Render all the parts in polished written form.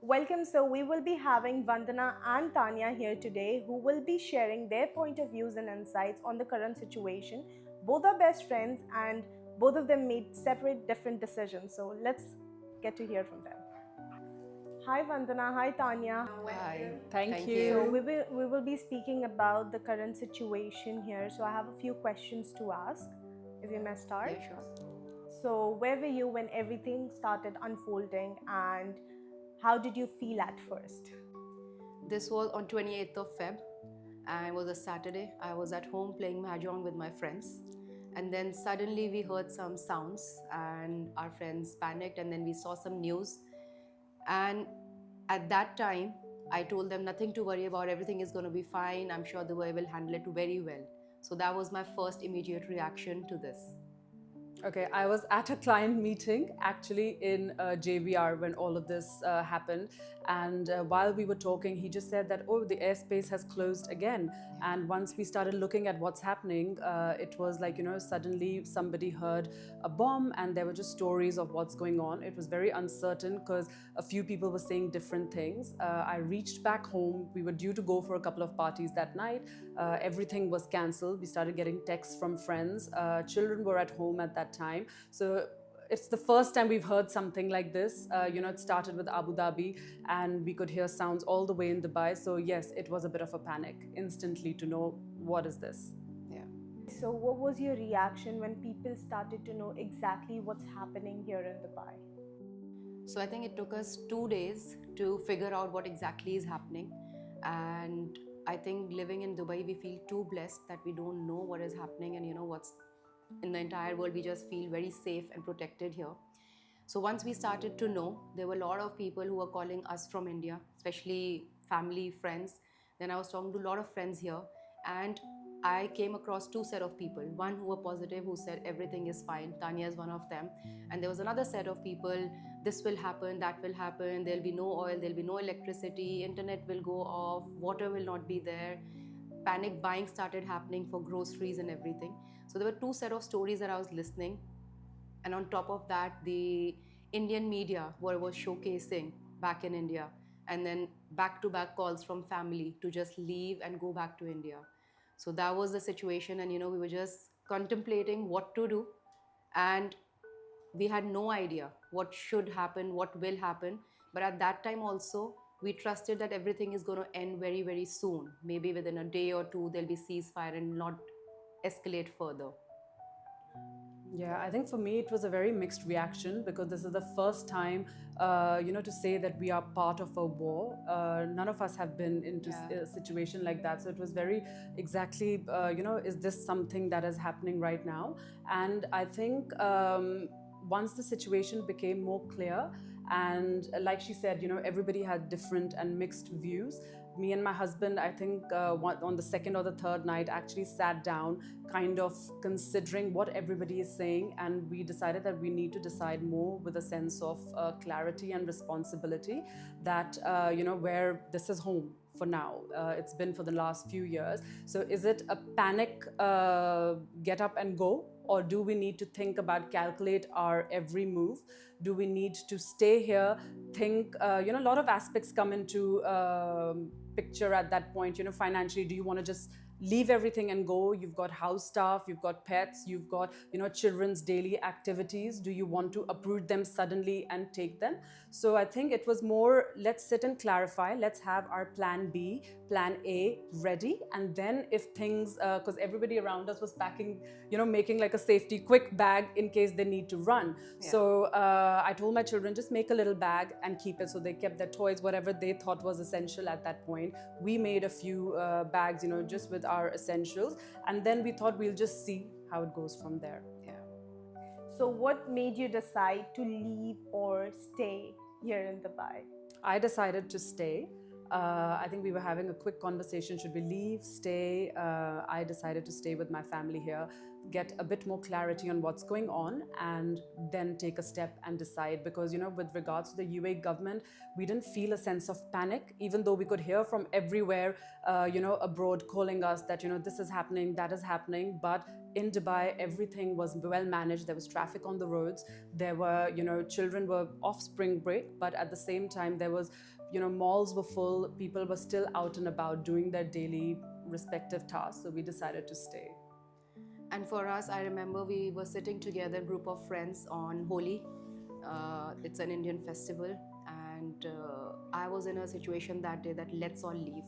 Welcome. So, we will be having Vandana and Tania here today, who will be sharing their point of views and insights on the current situation. Both are best friends and both of them made separate, different decisions. So, let's get to hear from them. Hi, Vandana. Hi, Tanya. Hi, Thank So, you. we will be speaking about the current situation here. So, I have a few questions to ask, if you may start. Yeah, sure. So, where were you when everything started unfolding, and how did you feel at first? This was on 28th of Feb, and it was a Saturday. I was at home playing mahjong with my friends, and then suddenly we heard some sounds, and our friends panicked, and then we saw some news. And at that time, I told them nothing to worry about. Everything is going to be fine. I'm sure the way will handle it very well. So that was my first immediate reaction to this. Okay, I was at a client meeting actually in JBR when all of this happened. And while we were talking, he just said that, oh, the airspace has closed again. And once we started looking at what's happening, it was like, suddenly somebody heard a bomb and there were just stories of what's going on. It was very uncertain because a few people were saying different things. I reached back home. We were due to go for a couple of parties that night. Everything was cancelled. We started getting texts from friends. Children were at home at that time. So it's the first time we've heard something like this. It started with Abu Dhabi and we could hear sounds all the way in Dubai. So yes, it was a bit of a panic instantly to know what is this. Yeah. So, what was your reaction when people started to know exactly what's happening here in Dubai? So I think it took us 2 days to figure out what exactly is happening. And I think living in Dubai, we feel too blessed that we don't know what is happening and what's in the entire world. We just feel very safe and protected here. So once we started to know, there were a lot of people who were calling us from India, especially family, friends. Then I was talking to a lot of friends here, and I came across two set of people. One who were positive, who said everything is fine. Tanya is one of them, and there was another set of people. This will happen, that will happen. There'll be no oil, there'll be no electricity, internet will go off, water will not be there. Panic buying started happening for groceries and everything. So there were two set of stories that I was listening, and on top of that, the Indian media was showcasing back in India, and then back to back calls from family to just leave and go back to India. So that was the situation, and we were just contemplating what to do, and we had no idea what should happen, what will happen. But at that time also, we trusted that everything is going to end very, very soon. Maybe within a day or two, there'll be ceasefire and not escalate further. Yeah, I think for me it was a very mixed reaction because this is the first time, to say that we are part of a war. None of us have been into Yeah. a situation like that. So it was very exactly, is this something that is happening right now? And I think once the situation became more clear, and like she said, everybody had different and mixed views. Me and my husband, I think on the second or the third night, actually sat down, kind of considering what everybody is saying, and we decided that we need to decide more with a sense of clarity and responsibility. That where this is home for now. It's been for the last few years. So is it a panic, get up and go? Or do we need to think about, calculate our every move? Do we need to stay here, think, a lot of aspects come into picture at that point. Financially, do you want to just leave everything and go? You've got house staff, you've got pets, you've got children's daily activities. Do you want to uproot them suddenly and take them? So I think it was more, let's sit and clarify, let's have our plan B, plan A ready, and then if things, because everybody around us was packing, making like a safety quick bag in case they need to run. Yeah. So I told my children, just make a little bag and keep it. So they kept their toys, whatever they thought was essential at that point. We made a few bags, just with our essentials, and then we thought we'll just see how it goes from there. Yeah. So, what made you decide to leave or stay here in Dubai? I decided to stay. I think we were having a quick conversation. Should we leave, stay? I decided to stay with my family here. get a bit more clarity on what's going on, and then take a step and decide. Because, with regards to the UAE government, we didn't feel a sense of panic, even though we could hear from everywhere, abroad, calling us that, this is happening, that is happening. But in Dubai, everything was well managed. There was traffic on the roads. There were, children were off spring break, but at the same time, there was, malls were full. People were still out and about doing their daily respective tasks. So we decided to stay. And for us, I remember we were sitting together, group of friends, on Holi. It's an Indian festival, and I was in a situation that day that let's all leave.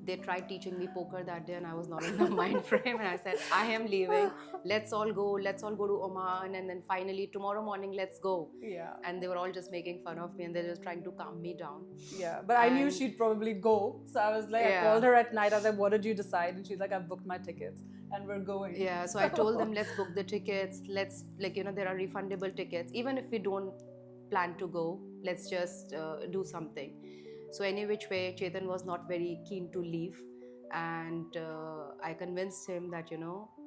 They tried teaching me poker that day, and I was not in the mind frame. And I said, I am leaving. Let's all go. Let's all go to Oman, and then finally tomorrow morning, let's go. Yeah. And they were all just making fun of me, and they're just trying to calm me down. Yeah, but I knew she'd probably go. So I was like, I called her at night. I was like, what did you decide? And she's like, I've booked my tickets and we're going. Yeah, so I told them, let's book the tickets. Let's, there are refundable tickets. Even if we don't plan to go, let's just do something. So any which way, Chetan was not very keen to leave. And I convinced him that,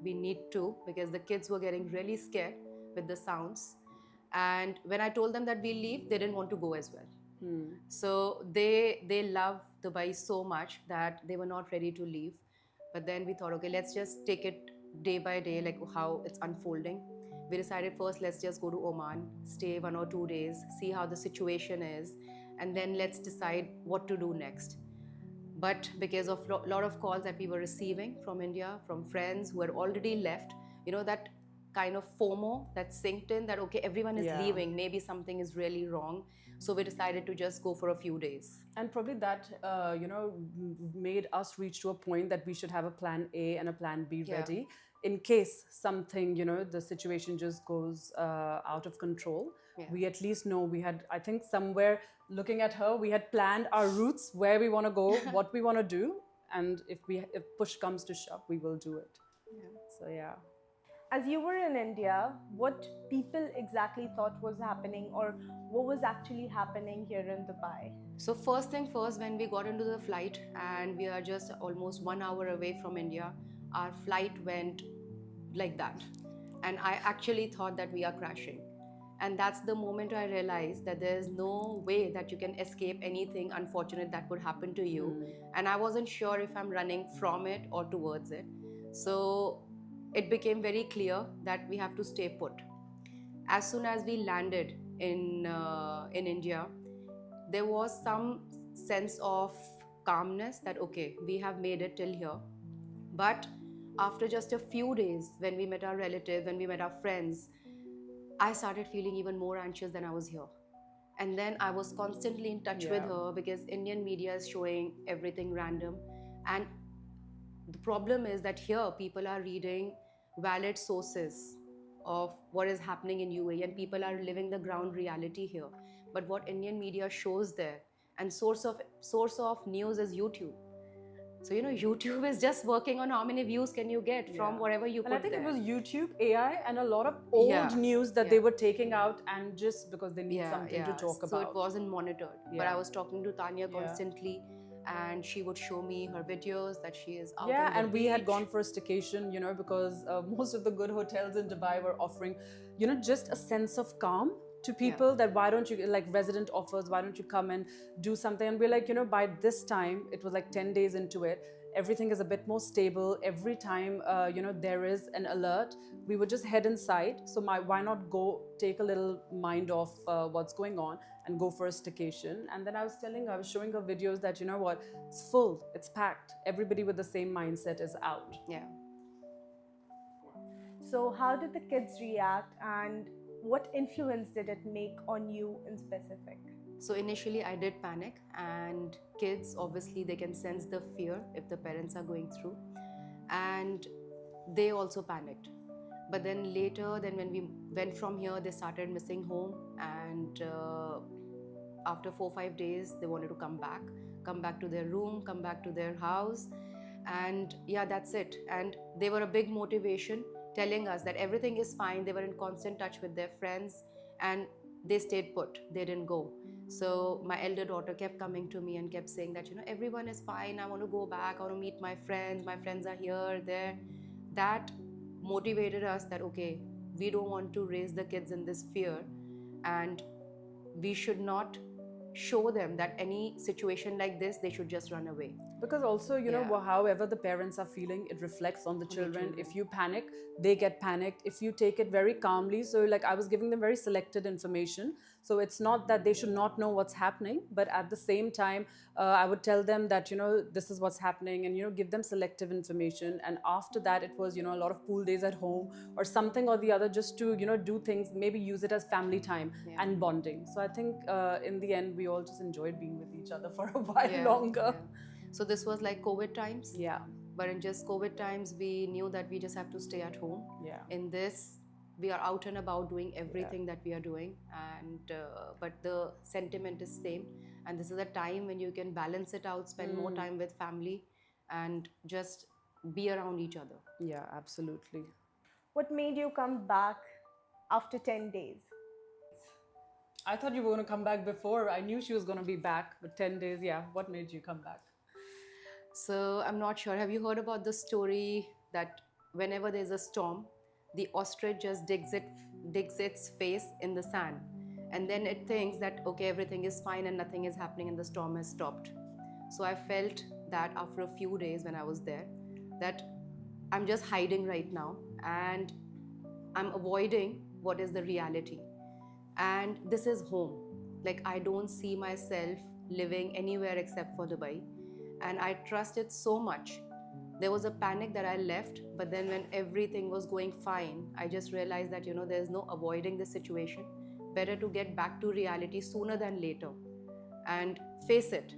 we need to, because the kids were getting really scared with the sounds. And when I told them that we leave, they didn't want to go as well. So they love Dubai so much that they were not ready to leave. But then we thought, okay, let's just take it day by day, like how it's unfolding. We decided first, let's just go to Oman, stay 1 or 2 days, see how the situation is, and then let's decide what to do next. But because of a lot of calls that we were receiving from India, from friends who had already left, that kind of FOMO that sinked in, that okay, everyone is leaving, maybe something is really wrong. So we decided to just go for a few days. And probably that, made us reach to a point that we should have a plan A and a plan B ready in case something, the situation just goes out of control. Yeah. We at least know we had, I think somewhere looking at her, we had planned our routes, where we want to go, what we want to do. And if push comes to shove, we will do it. Yeah. So, yeah. As you were in India, what people exactly thought was happening, or what was actually happening here in Dubai? So first thing first, when we got into the flight and we are just almost 1 hour away from India, our flight went like that. And I actually thought that we are crashing. And that's the moment I realized that there's no way that you can escape anything unfortunate that could happen to you. And I wasn't sure if I'm running from it or towards it. So it became very clear that we have to stay put. As soon as we landed in India, there was some sense of calmness that, okay, we have made it till here. But after just a few days, when we met our relatives, when we met our friends, I started feeling even more anxious than I was here. And then I was constantly in touch with her, because Indian media is showing everything random. And the problem is that here people are reading valid sources of what is happening in UAE, and people are living the ground reality here. But what Indian media shows there, and source of news is YouTube. So, YouTube is just working on how many views can you get from whatever you put there. And I think it was YouTube, AI, and a lot of old news that they were taking out, and just because they need something to talk about. So it wasn't monitored. But I was talking to Tania constantly, and she would show me her videos that she is out on the and we beach. had gone for a staycation, because most of the good hotels in Dubai were offering, just a sense of calm to people, that why don't you, like resident offers, why don't you come and do something? And we're like, by this time, it was like 10 days into it, everything is a bit more stable. Every time, there is an alert, we would just head inside. So why not go take a little mind off what's going on and go for a staycation? And then I was showing her videos that, it's full, it's packed. Everybody with the same mindset is out. Yeah. So how did the kids react, and what influence did it make on you in specific? So initially I did panic, and kids, obviously they can sense the fear if the parents are going through, and they also panicked. But then later, when we went from here, they started missing home, and after 4-5 days they wanted to come back to their room, come back to their house. And that's it. And they were a big motivation, telling us that everything is fine. They were in constant touch with their friends, and they stayed put. They didn't go. So my elder daughter kept coming to me and kept saying that, everyone is fine. I want to go back. I want to meet my friends. My friends are here, there. That motivated us that, okay, we don't want to raise the kids in this fear, and we should not show them that any situation like this, they should just run away. Because also, you know, Yeah. however the parents are feeling, it reflects on the On the children. children. If you panic, they get panicked. If you take it very calmly, so like I was giving them very selected information, so it's not that they should not know what's happening, but at the same time, I would tell them that, you know, this is what's happening, and, you know, give them selective information. And after that, it was, you know, a lot of pool days at home or something or the other, just to, you know, do things, maybe use it as family time and bonding. So I think in the end, we all just enjoyed being with each other for a while longer. So this was like COVID times. Yeah. But in just COVID times, we knew that we just have to stay at home. Yeah. In this, we are out and about doing everything that we are doing, and but the sentiment is same. And this is a time when you can balance it out, spend more time with family, and just be around each other. Yeah, absolutely. What made you come back after 10 days? I thought you were going to come back before. I knew she was going to be back, but 10 days, yeah. What made you come back? So I'm not sure. Have you heard about the story that whenever there's a storm, the ostrich just digs its face in the sand, and then it thinks that, okay, everything is fine and nothing is happening and the storm has stopped. So I felt that after a few days when I was there, that I'm just hiding right now and I'm avoiding what is the reality. And this is home. Like, I don't see myself living anywhere except for Dubai. And I trust it so much. There was a panic that I left, but then when everything was going fine, I just realized that, you know, there's no avoiding the situation. Better to get back to reality sooner than later and face it.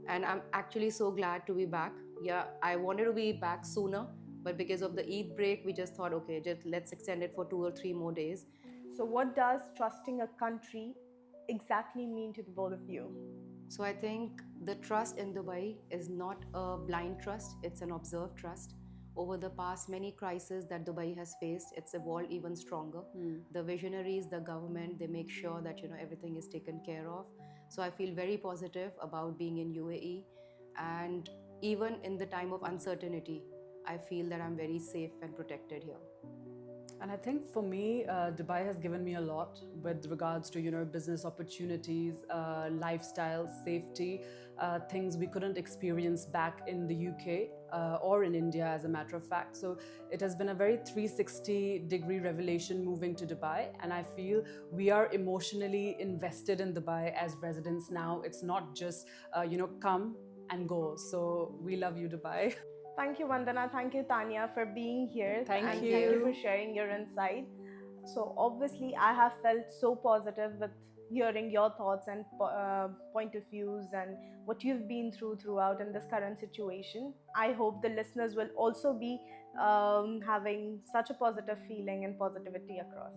And I'm actually so glad to be back. Yeah, I wanted to be back sooner, but because of the Eid break, we just thought, okay, just let's extend it for 2 or 3 more days. So, what does trusting a country exactly mean to the both of you? So I think the trust in Dubai is not a blind trust, it's an observed trust. Over the past many crises that Dubai has faced, it's evolved even stronger. The visionaries, the government, they make sure that, you know, everything is taken care of. So I feel very positive about being in UAE, and even in the time of uncertainty, I feel that I'm very safe and protected here. And I think for me, Dubai has given me a lot with regards to, you know, business opportunities, lifestyle, safety, things we couldn't experience back in the UK or in India, as a matter of fact. So it has been a very 360-degree revelation moving to Dubai. And I feel we are emotionally invested in Dubai as residents now. It's not just, you know, come and go. So we love you, Dubai. Thank you, Vandana. Thank you, Tania, for being here. Thank and you. Thank you for sharing your insight. So, obviously, I have felt so positive with hearing your thoughts and point of views and what you've been throughout in this current situation. I hope the listeners will also be having such a positive feeling and positivity across.